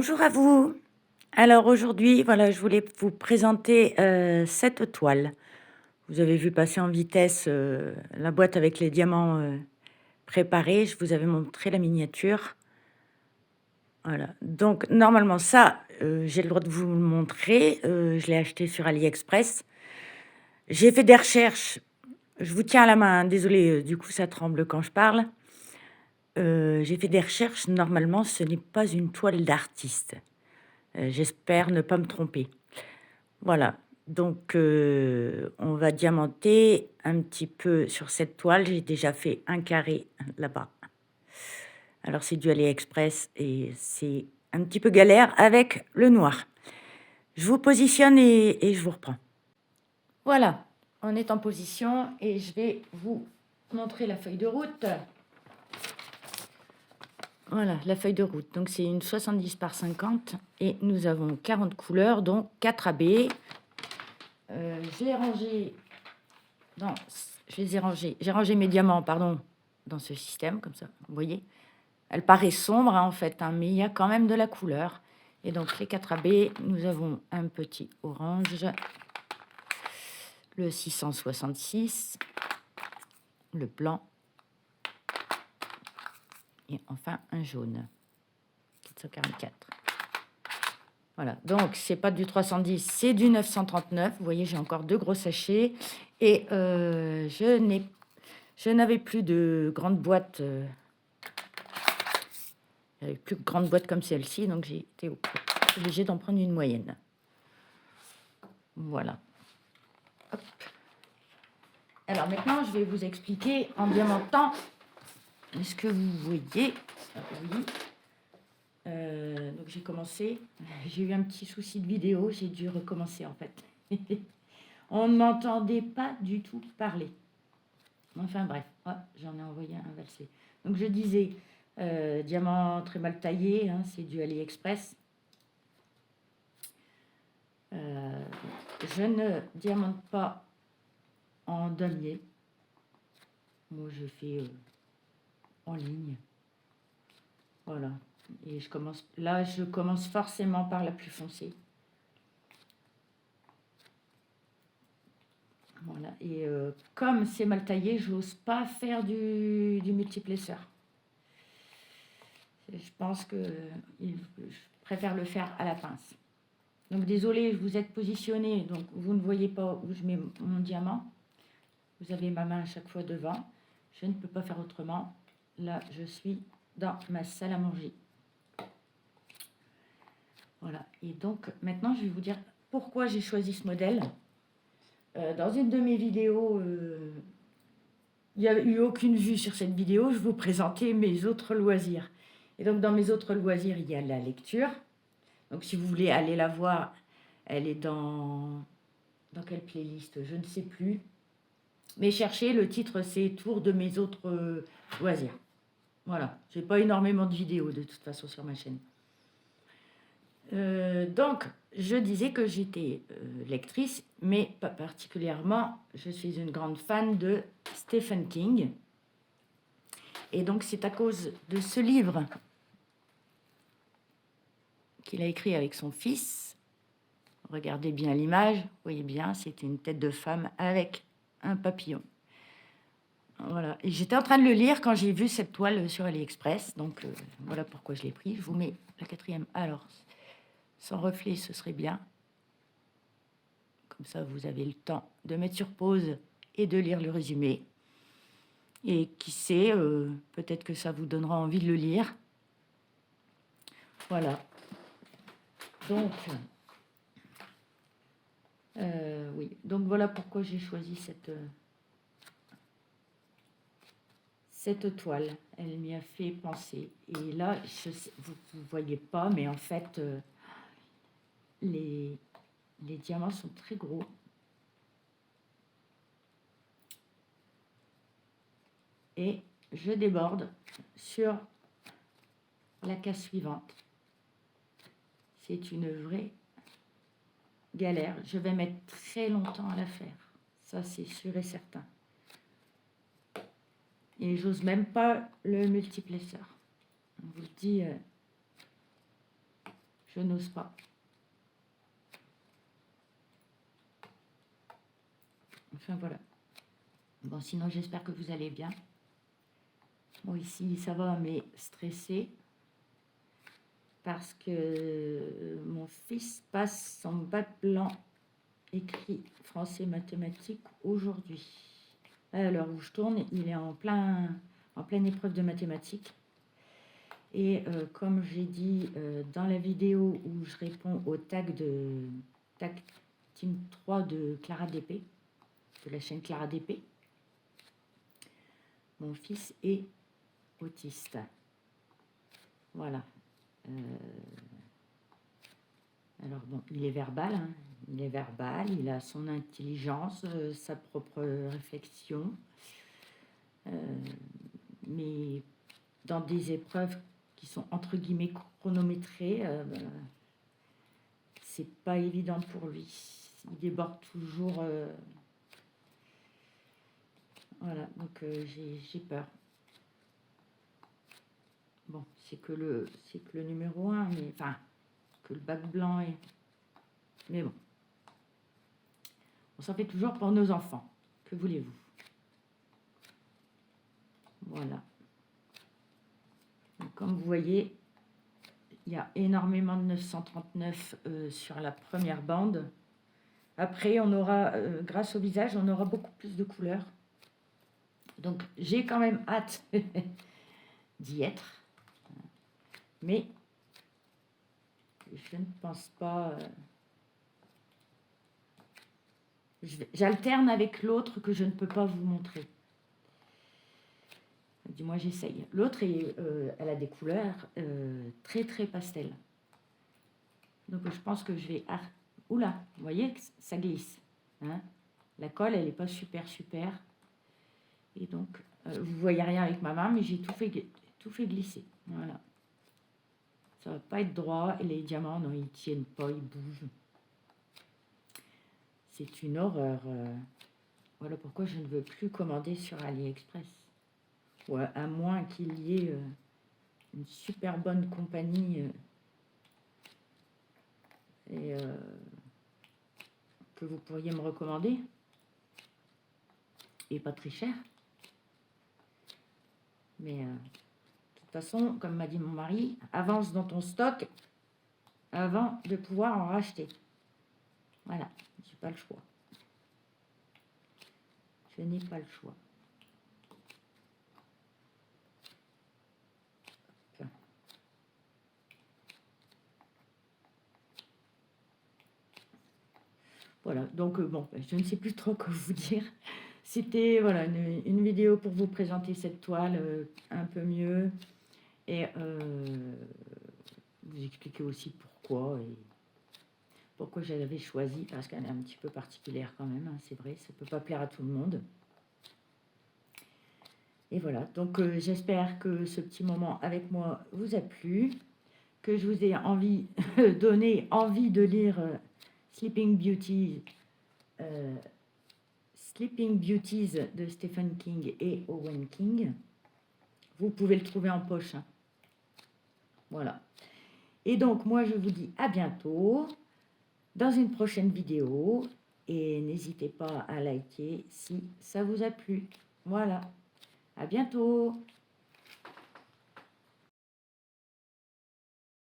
Bonjour à vous. Alors aujourd'hui, voilà, je voulais vous présenter cette toile. Vous avez vu passer en vitesse la boîte avec les diamants préparés. Je vous avais montré la miniature. Voilà. Donc normalement ça, j'ai le droit de vous le montrer. Je l'ai acheté sur AliExpress. J'ai fait des recherches. Je vous tiens à la main, hein. Désolée, du coup ça tremble quand je parle. J'ai fait des recherches. Normalement, ce n'est pas une toile d'artiste. J'espère ne pas me tromper. Voilà, donc on va diamanter un petit peu sur cette toile. J'ai déjà fait un carré là-bas. Alors c'est du AliExpress et c'est un petit peu galère avec le noir. Je vous positionne et je vous reprends. Voilà, on est en position et je vais vous montrer la feuille de route. Voilà, la feuille de route. Donc c'est une 70 par 50 et nous avons 40 couleurs, dont 4 AB. J'ai rangé non, je les ai rangés. J'ai rangé mes diamants, pardon, dans ce système, comme ça, vous voyez. Elle paraît sombre, hein, en fait, hein, mais il y a quand même de la couleur. Et donc, les 4 AB, nous avons un petit orange, le 666, le blanc, et enfin un jaune, 444. Voilà, donc c'est pas du 310, c'est du 939. Vous voyez, j'ai encore 2 gros sachets. Et je n'avais plus de grande boîte. Il n'y avait plus de grande boîte comme celle-ci, donc j'ai été obligée d'en prendre une moyenne. Voilà. Hop. Alors maintenant, je vais vous expliquer en diamantant ce que vous voyez. Oui. Donc j'ai commencé. J'ai eu un petit souci de vidéo. J'ai dû recommencer en fait. On ne m'entendait pas du tout parler. Enfin bref, j'en ai envoyé un valsé. Donc je disais, diamant très mal taillé, hein, c'est du AliExpress. Je ne diamante pas en damier. Moi, je fais en ligne. Voilà. Et je commence forcément par la plus foncée. Voilà. Et comme c'est mal taillé, je n'ose pas faire du multiplesseur. Je pense que je préfère le faire à la pince. Donc désolé, vous êtes positionné, donc vous ne voyez pas où je mets mon diamant. Vous avez ma main à chaque fois devant. Je ne peux pas faire autrement. Là, je suis dans ma salle à manger. Voilà. Et donc, maintenant, je vais vous dire pourquoi j'ai choisi ce modèle. Dans une de mes vidéos, il n'y a eu aucune vue sur cette vidéo. Je vous présentais mes autres loisirs. Et donc, dans mes autres loisirs, il y a la lecture. Donc, si vous voulez aller la voir, elle est dans quelle playlist? Je ne sais plus. Mais cherchez, le titre, c'est Tour de mes autres loisirs. Voilà. Je n'ai pas énormément de vidéos, de toute façon, sur ma chaîne. Donc, je disais que j'étais lectrice, mais pas particulièrement. Je suis une grande fan de Stephen King. Et donc, c'est à cause de ce livre qu'il a écrit avec son fils. Regardez bien l'image, vous voyez bien, c'était une tête de femme avec un papillon. Voilà. Et j'étais en train de le lire quand j'ai vu cette toile sur AliExpress. Donc, voilà pourquoi je l'ai pris. Je vous mets la 4e. Alors, sans reflet, ce serait bien. Comme ça, vous avez le temps de mettre sur pause et de lire le résumé. Et qui sait, peut-être que ça vous donnera envie de le lire. Voilà. Donc, oui. Donc, voilà pourquoi j'ai choisi cette toile. Elle m'y a fait penser. Et là, vous ne voyez pas, mais en fait, les diamants sont très gros. Et je déborde sur la case suivante. C'est une vraie galère. Je vais mettre très longtemps à la faire. Ça, c'est sûr et certain. Et j'ose même pas le multiplesseur. On vous le dit. Je n'ose pas. Enfin, voilà. Bon, sinon, j'espère que vous allez bien. Bon, ici, ça va, mais stressé. Parce que mon fils passe son bac blanc écrit français mathématiques aujourd'hui. À l'heure où je tourne, il est en pleine épreuve de mathématiques. Et comme j'ai dit dans la vidéo où je réponds au tag Team 3 de Clara DP, de la chaîne Clara DP, mon fils est autiste. Voilà. Alors bon, il est verbal, hein. Il est verbal, il a son intelligence, sa propre réflexion, mais dans des épreuves qui sont entre guillemets chronométrées, c'est pas évident pour lui. Il déborde toujours. Voilà, donc j'ai peur. Bon, c'est que le numéro 1, mais enfin, que le bac blanc est. Mais bon. On s'en fait toujours pour nos enfants. Que voulez-vous? Voilà. Donc, comme vous voyez, il y a énormément de 939 sur la première bande. Après, on aura, grâce au visage, on aura beaucoup plus de couleurs. Donc, j'ai quand même hâte d'y être. Mais je ne pense pas... J'alterne avec l'autre que je ne peux pas vous montrer. Du moins, j'essaye. L'autre, elle a des couleurs très, très pastel. Donc, je pense que je vais... Ah, oula, vous voyez que ça glisse. Hein, la colle, elle n'est pas super, super. Et donc, vous voyez rien avec ma main, mais j'ai tout fait glisser. Voilà. Ça va pas être droit. Et les diamants, non, ils tiennent pas, ils bougent. C'est une horreur. Voilà pourquoi je ne veux plus commander sur AliExpress. Ouais, à moins qu'il y ait une super bonne compagnie et que vous pourriez me recommander. Et pas très cher. Mais de toute façon, comme m'a dit mon mari, avance dans ton stock avant de pouvoir en racheter. Voilà, je n'ai pas le choix. Je n'ai pas le choix. Voilà, donc bon, je ne sais plus trop quoi vous dire. C'était voilà, une vidéo pour vous présenter cette toile un peu mieux et vous expliquer aussi pourquoi je l'avais choisie, parce qu'elle est un petit peu particulière quand même, hein, c'est vrai, ça ne peut pas plaire à tout le monde. Et voilà, donc j'espère que ce petit moment avec moi vous a plu, que je vous ai donné envie de lire Sleeping Beauties de Stephen King et Owen King. Vous pouvez le trouver en poche. Hein. Voilà. Et donc, moi, je vous dis à bientôt dans une prochaine vidéo. Et n'hésitez pas à liker si ça vous a plu. Voilà. À bientôt.